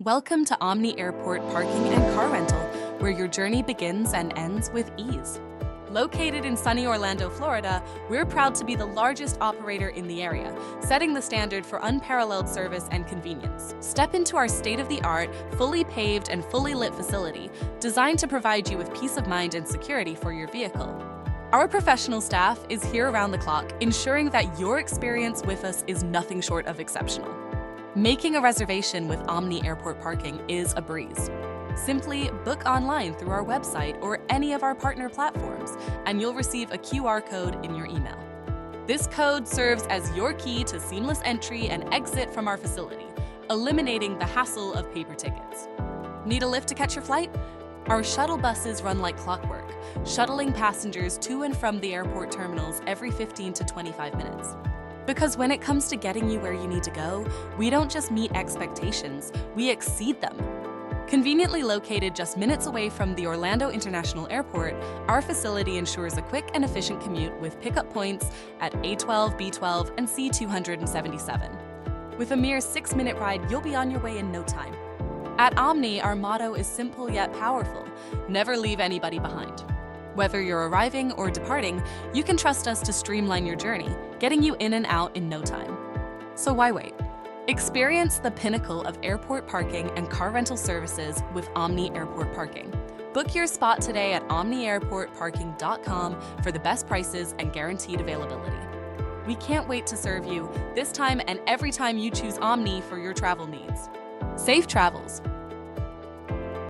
Welcome to Omni Airport Parking and Car Rental, where your journey begins and ends with ease. Located in sunny Orlando, Florida, we're proud to be the largest operator in the area, setting the standard for unparalleled service and convenience. Step into our state-of-the-art, fully paved and fully lit facility, designed to provide you with peace of mind and security for your vehicle. Our professional staff is here around the clock, ensuring that your experience with us is nothing short of exceptional. Making a reservation with Omni Airport Parking is a breeze. Simply book online through our website or any of our partner platforms, and you'll receive a QR code in your email. This code serves as your key to seamless entry and exit from our facility, eliminating the hassle of paper tickets. Need a lift to catch your flight? Our shuttle buses run like clockwork, shuttling passengers to and from the airport terminals every 15 to 25 minutes. Because when it comes to getting you where you need to go, we don't just meet expectations, we exceed them. Conveniently located just minutes away from the Orlando International Airport, our facility ensures a quick and efficient commute with pickup points at A12, B12, and C277. With a mere 6-minute ride, you'll be on your way in no time. At Omni, our motto is simple yet powerful: never leave anybody behind. Whether you're arriving or departing, you can trust us to streamline your journey, getting you in and out in no time. So why wait? Experience the pinnacle of airport parking and car rental services with Omni Airport Parking. Book your spot today at omniairportparking.com for the best prices and guaranteed availability. We can't wait to serve you this time and every time you choose Omni for your travel needs. Safe travels!